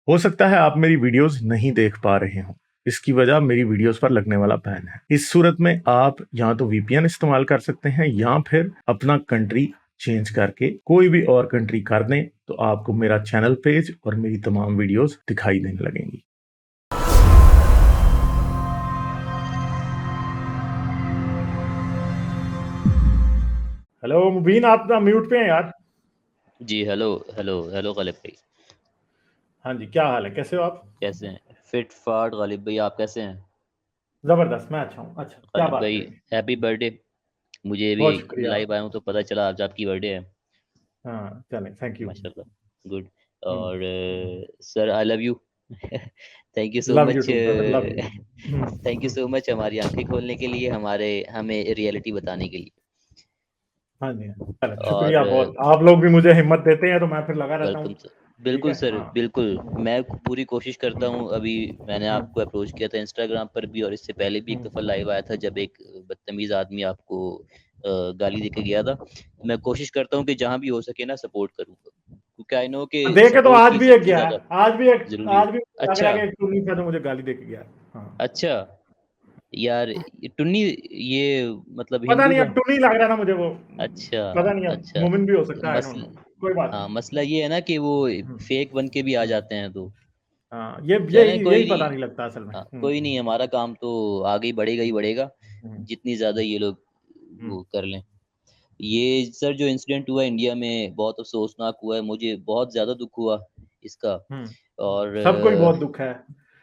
हो सकता है आप मेरी वीडियोस नहीं देख पा रहे हों। इसकी वजह मेरी वीडियोस पर लगने वाला बैन है। इस सूरत में आप या तो वीपीएन इस्तेमाल कर सकते हैं या फिर अपना कंट्री चेंज करके कोई भी और कंट्री कर दें, तो आपको मेरा चैनल पेज और मेरी तमाम वीडियोस दिखाई देने लगेंगी। हेलो मुबीन, आप म्यूट पे हैं यार। जी हेलो हेलो हेलो गालिब भाई, हाँ जी, क्या हाल है, कैसे हो आप? कैसे हैं? फिट फाट गालिब भाई, आप कैसे हैं? जबरदस्त, मैं अच्छा हूँ। अच्छा, क्या गालिब बात भाई, करेंगे? Happy birthday. मुझे भी बहुत शुक्रिया। लाइव आया हूँ तो पता चला आज आपकी बर्थडे है। हाँ चलें, थैंक यू। माशाल्लाह, गुड। हम्म, और sir I love you. Thank you so love you much. To brother, love you. Thank you so much हमारी आंखें खोलने के लिए, हमें रियलिटी बताने के लिए। हाँ जी, चलें, और शुक्रिया बहुत। आप लोग भी मुझे हिम्मत देते हैं तो मैं फिर लगा रहता वेलकम हूँ। सर। ठीक बिल्कुल है, सर, हाँ। बिल्कुल। मैं पूरी कोशिश करता हम्म, हूँ। अभी मैंने हम्म, आपको अप्रोच किया था इंस्टाग्राम पर भी, और इससे पहले भी एक हम्म, दफ़ा लाइव आया था जब एक बदतमीज़ आदमी आपको गाली देके गया था। मैं कोशिश करता हूँ कि जहाँ भी हो सके ना सपोर्ट करूँगा, क्योंकि आई नो कि देखे तो सपोर्ट आज ही भी एक सबसे गया है, ज़्यादा ज़रूरी आज हो। भी लग रहा अच्छा, है कि एक टुन्नी था जो मुझे गाली देके गया। हाँ। अच्छा। यार ये टुन्नी, ये मतलब पता हिंदू नहीं, का? अब टुन्नी लग रहा था मुझे वो। अच्छा, पता नहीं, अब अच्छा। मोमिन भी हो सकता है, आई डोंट मसल नो। कोई बात हाँ, नहीं। मसला ये है ना कि वो हम्म, फेक बन के भी आ हम्म, जाते हैं तो हाँ, ये चलें, यही कोई यही नहीं। पता नहीं लगता असल में। हाँ, कोई नहीं, हमारा काम तो आगे ही बढ़ेगा ही बढ़ेगा, हम्म, जितनी ज़्यादा ये लोग हम्म, वो कर लें। ये सर जो इंसिडेंट हुआ इंडिया में बहुत अफ़सोसनाक हुआ है, मुझे बहुत ज़्यादा दुःख हुआ इसका। हम्म। और सबको ही बहुत दुख है।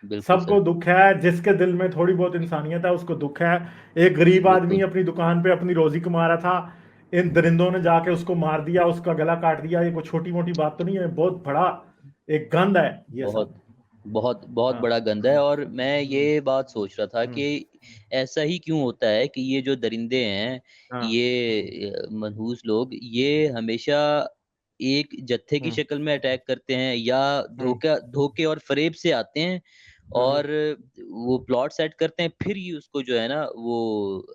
बिल्कुल सबको सर, दुख है, जिसके दिल में थोड़ी बहुत इंसानियत है उसको दुख है। एक गरीब आदमी बिल्कुल, अपनी दुकान पे अपनी रोजी कमा रहा था, इन दरिंदों ने जाके उसको मार दिया, उसका गला काट दिया। ये कोई छोटी मोटी बात तो नहीं है, बहुत बड़ा एक गंद है ये सब। बहुत, बहुत, बहुत हाँ। बड़ा गंदा है। हम्म, और मैं हम्म, ये बात सोच रहा था हम्म, कि ऐसा ही क्यों होता है कि ये जो दरिंदे हैं, हाँ, ये मनहूस लोग, ये हमेशा एक जत्थे की हम्म, शक्ल में अटैक करते हैं या हम्म, धोखे और फ़रेब से आते हैं, हम्म। और वो प्लॉट सेट करते हैं, फिर ही उसको जो है ना वो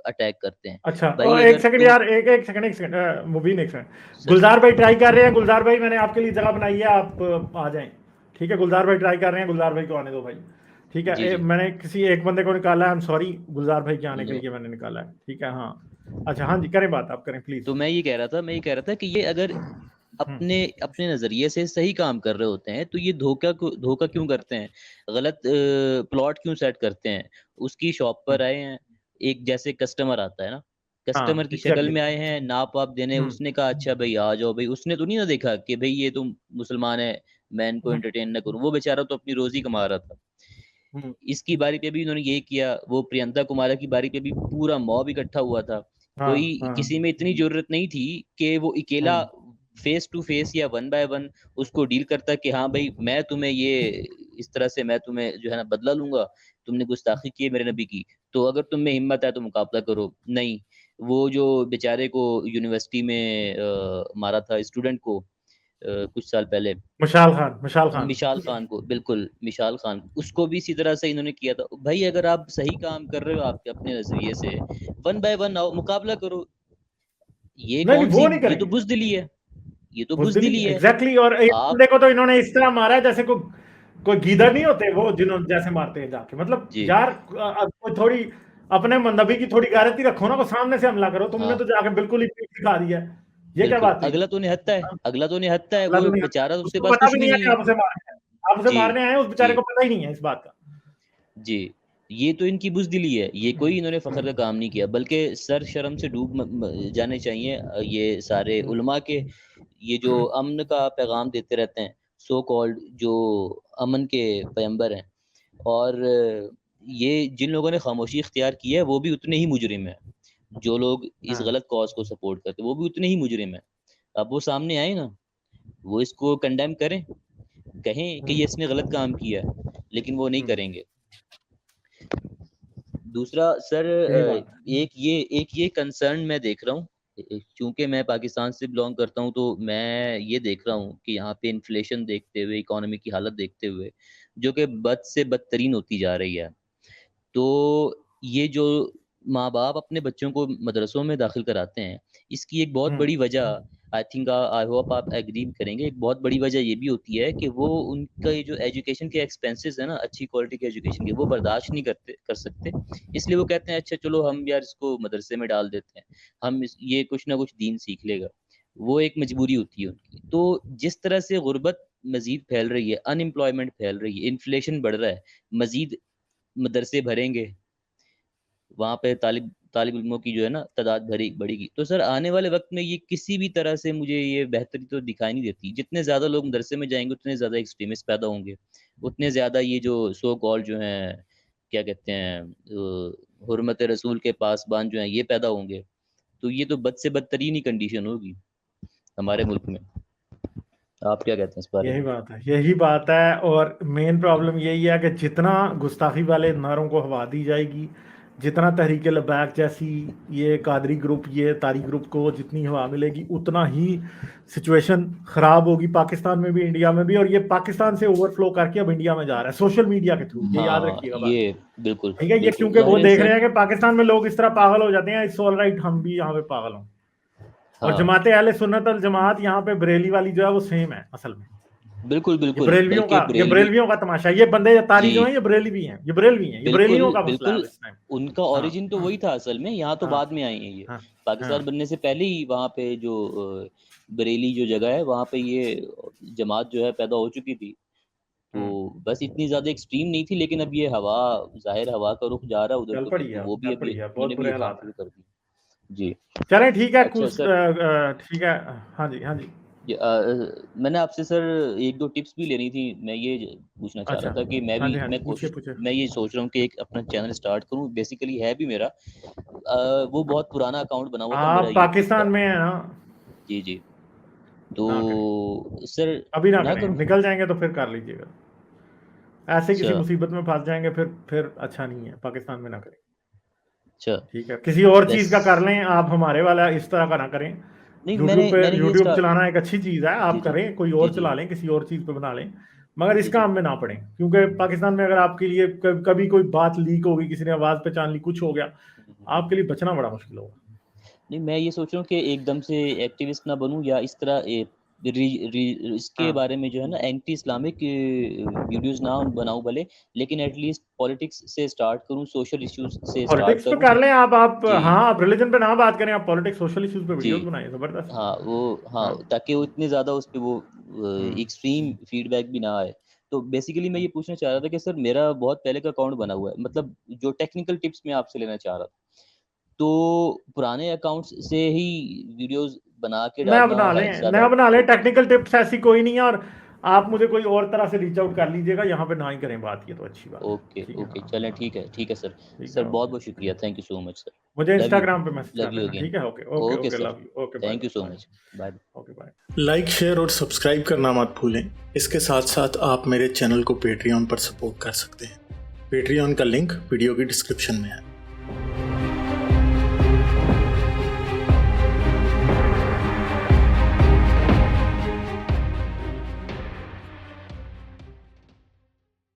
अटैक करते हैं। अच्छा, भाई एक अगर सेकंड तुम यार, एक सेकंड, मुबीन, एक सेकंड। सर, गुलजार भाई ट्राई कर रहे हैं। गुलजार भाई, मैंने आपके लिए जगह बनाई है, आप आ जाएं। ठीक है, गुलजार भाई ट्राई कर रहे हैं, गुलजार भाई को आने दो भाई। ठीक है, जी, जी, मैंने किसी एक बंदे को निकाला है, आई एम सॉरी, गुलजार भाई के आने के नो। लिए मैंने निकाला है। ठीक है, हाँ। अच्छा, हाँ जी, करें बात, आप करें प्लीज। तो मैं ये कह रहा था कि ये अगर हम्म, अपने अपने नज़रिए से सही काम कर रहे होते हैं, तो ये धोखा क्यों करते हैं? गलत प्लॉट क्यों सेट करते हैं? उसकी शॉप हम्म, पर आए हैं, एक जैसे कस्टमर आता है ना, कस्टमर हाँ, की शक्ल एग्जैक्टली। में आए हैं, नाप-वाप देने, हम्म, उसने कहा अच्छा भई आ जाओ भई, उसने तो नहीं ना देखा कि भई ये तो मुसलमान है, मैं इनको हम्म, एंटरटेन ना करूँ, वो बेचारा तो अपनी रोज़ी कमा रहा था। हम्म, इसकी बारी पे भी इन्होंने यही किया, वो प्रियंका कुमारा की बारी पे भी पूरा मॉब इकट्ठा हुआ था। हाँ, कोई हाँ, किसी में इतनी ज़रूरत नहीं थी कि वो अकेला हम्म, फेस टू फेस या वन बाय वन उसको डील करता कि हाँ भाई मैं तुम्हें ये इस तरह से मैं तुम्हें जो है ना बदला लूँगा, तुमने गुस्ताखी की है मेरे नबी की, तो अगर तुम में हिम्मत है तो मुकाबला करो। नहीं, वो जो बेचारे को यूनिवर्सिटी में मारा था स्टूडेंट को कुछ साल पहले, मिशाल खान, मिशाल खान। मिशाल खान को, बिल्कुल, मिशाल खान को, उसको भी इसी तरह से इन्होंने किया था। भाई अगर आप सही काम कर रहे हो आपके अपने नज़रिए से, वन बाय वन आओ, मुकाबला करो। ये नहीं नहीं, कौन-सी, वो नहीं ये तो करेंगे। बुज़दिली है, ये तो बुजदिली, बुज़दिली है। एग्जैक्टली। और एक आप बंदे को तो इन्होंने इस तरह मारा है जैसे कोई गीदड़ नहीं होते वो, जिन्होंने जैसे मारते हैं जाके। मतलब जी, यार, कोई थोड़ी अपने नबी की थोड़ी गैरती रखो ना, को सामने से हमला करो। तुमने हाँ, तो जाके बिल्कुल ही पीठ दिखा दी है। ये क्या बिल्कुल। बात हुई? अगला तो निहत्था है, अगला वो तो नहीं आता, बेचारा उसके उसको पास पता कुछ भी भी नहीं है नहीं कि है। आप उसे मारने आए हैं। आप उसे जी, मारने आए हैं, उस बेचारे जी। को पता ही नहीं है इस बात का। जी, ये तो इनकी बुज़दिली है, ये कोई हम्म, इन्होंने फ़ख्र का हम्म, काम नहीं किया, बल्कि सर शर्म से डूब जाने चाहिए ये सारे हम्म, उलमा के, ये जो अमन का पैगाम देते रहते हैं, सो कॉल्ड जो अमन के पैगंबर हैं। और ये जिन लोगों ने खामोशी इख्तियार की है, वो भी उतने ही मुजरिम हैं। जो लोग इस हाँ, गलत कॉज़ को सपोर्ट करते हैं, वो भी उतने ही मुजरिम हैं। अब वो सामने आए ना, वो इसको कंडेम करें, कहें कि हम्म, ये इसने गलत काम किया है, लेकिन वो नहीं हम्म, करेंगे। दूसरा सर, यही बात है। एक ये कंसर्न मैं देख रहा हूँ, चूँकि मैं पाकिस्तान से बिलॉन्ग करता हूँ, तो मैं ये देख रहा हूँ कि यहाँ पे इन्फ्लेशन देखते हुए, इकोनॉमी की हालत देखते हुए, जो कि बद से बदतरीन होती जा रही है। तो ये जो माँ-बाप अपने बच्चों को मदरसों में दाखिल कराते हैं, इसकी एक बहुत हम्म, बड़ी वजह आई थिंक आई होप आप एग्री करेंगे। एक बहुत बड़ी वजह ये भी होती है कि वो उनका ये जो एजुकेशन के एक्सपेंसेस है ना, अच्छी क्वालिटी के एजुकेशन के, वो बर्दाश्त नहीं कर सकते। इसलिए वो कहते हैं अच्छा चलो हम यार इसको मदरसे में डाल देते हैं, ये कुछ ना कुछ दीन सीख लेगा। वो एक मजबूरी होती है उनकी। तो जिस तरह से गुर्बत मजीद फैल रही है, अनएम्प्लॉयमेंट फैल रही है, इन्फ्लेशन बढ़ रहा है, मजीद मदरसे भरेंगे, वहाँ पे तालिब इल्मों की जो है ना तादाद बढ़ेगी, तो सर आने वाले वक्त में ये किसी भी तरह से मुझे ये बेहतरी तो दिखाई नहीं देती। जितने ज़्यादा लोग मदरसे में जाएंगे उतने ज़्यादा एक्सट्रीमिस्ट पैदा होंगे, उतने ज़्यादा ये जो सो कॉल जो हैं, क्या कहते हैं, हुर्मत रसूल के पासबान जो हैं ये पैदा होंगे। तो ये तो बद से बदतरीन ही कंडीशन होगी हमारे मुल्क में। आप क्या कहते हैं इस बारे में? यही बात है। और मेन प्रॉब्लम यही है कि जितना गुस्ताखी वाले नारों को हवा दी जाएगी, जितना तहरीक लबैक जैसी ये कादरी ग्रुप, ये तारी ग्रुप को जितनी हवा मिलेगी, उतना ही सिचुएशन ख़राब होगी पाकिस्तान में भी, इंडिया में भी। और ये पाकिस्तान से ओवरफ्लो करके अब इंडिया में जा रहा है सोशल मीडिया के थ्रू, ये याद रखिएगा बात। ये बिल्कुल ठीक है, ये क्योंकि वो देख रहे हैं कि पाकिस्तान में लोग इस तरह पागल हो जाते हैं, इट्स ऑल राइट हम भी यहाँ पे पागल हों। और जमाते अहले सुन्नत अल जमात यहाँ पे बरेली वाली जो है वो सेम है असल में। बिल्कुल बिल्कुल, ये बरेलवियों का तमाशा। ये बंदे तारी जो हैं ये बरेली भी हैं, ये बरेलवी हैं, ये बरेलियों का मसला है इस टाइम। उनका ओरिजिन तो वही था असल में, यहाँ तो बाद में आई है ये। पाकिस्तान बनने से पहले ही वहाँ पे जो बरेली जो जगह है वहाँ पे ये जमात जो है पैदा हो चुकी थी। तो बस इतनी ज्यादा एक्सट्रीम नहीं थी, लेकिन अब ये हवा का रुख जा रहा है उधर, तो वो भी अभी बहुत बुरे हालात शुरू कर दी। जी चलें ठीक है, ठीक है। हाँ जी मैंने आपसे सर 1-2 टिप्स भी लेनी थी। मैं ये पूछना चाह रहा था कि मैं ये सोच रहा हूँ कि एक अपना चैनल स्टार्ट करूँ। बेसिकली है भी मेरा वो बहुत पुराना अकाउंट बना हुआ था मेरा। पाकिस्तान में है ना? जी तो सर अभी ना करें, निकल जाएंगे तो फिर कर लीजिएगा। ऐसे किसी मुसीबत में फंस जाएंगे फिर अच्छा नहीं है। पाकिस्तान में ना करें। अच्छा ठीक है, किसी और चीज का कर लें आप, हमारे वाला इस तरह का ना करें। यूट्यूब चलाना एक अच्छी चीज है, आप करें, कोई और चला लें, किसी और चीज पे बना लें, मगर इस काम में ना पड़े। क्योंकि पाकिस्तान में अगर आपके लिए कभी कोई बात लीक होगी, किसी ने आवाज पहचान ली, कुछ हो गया, आपके लिए बचना बड़ा मुश्किल होगा। नहीं, मैं ये सोच रहा हूँ कि एकदम से एक्टिविस्ट ना बनूं, या इस तरह इसके बारे में जो है ना एंटी इस्लामिक वीडियोस ना बनाऊं भले, लेकिन एटलीस्ट पॉलिटिक्स से स्टार्ट करूं, सोशल इश्यूज से पॉलिटिक्स पे कर लें आप हाँ, आप रिलीजन पे ना बात करें, आप पॉलिटिक्स सोशल इश्यूज पे वीडियोस बनाएं, जबरदस्त। हाँ, ताकि वो इतने ज्यादा उस पे वो एक्सट्रीम फीडबैक भी ना आए। तो बेसिकली मैं ये पूछना चाह रहा था कि सर मेरा बहुत पहले का अकाउंट बना हुआ है, मतलब जो टेक्निकल टिप्स मैं आपसे लेना चाह रहा था, तो पुराने अकाउंट्स से ही वीडियोस बना के नया बना लें। टेक्निकल टिप्स ऐसी कोई नहीं है, और आप मुझे कोई और तरह से रीच आउट कर लीजिएगा, यहाँ पे ना ही करें बात, ये तो अच्छी बात। ओके चलें, ठीक है सर। बहुत बहुत शुक्रिया, thank you so much sir. मुझे इंस्टाग्राम पे मैसेज कर देना, ठीक है? Okay sir, thank you so much, bye. Okay bye. Like, share और सब्सक्राइब करना मत भूलें। इसके साथ साथ आप मेरे चैनल को पेट्रियन पर सपोर्ट कर सकते हैं। पेट्रियन का लिंक वीडियो की डिस्क्रिप्शन में है।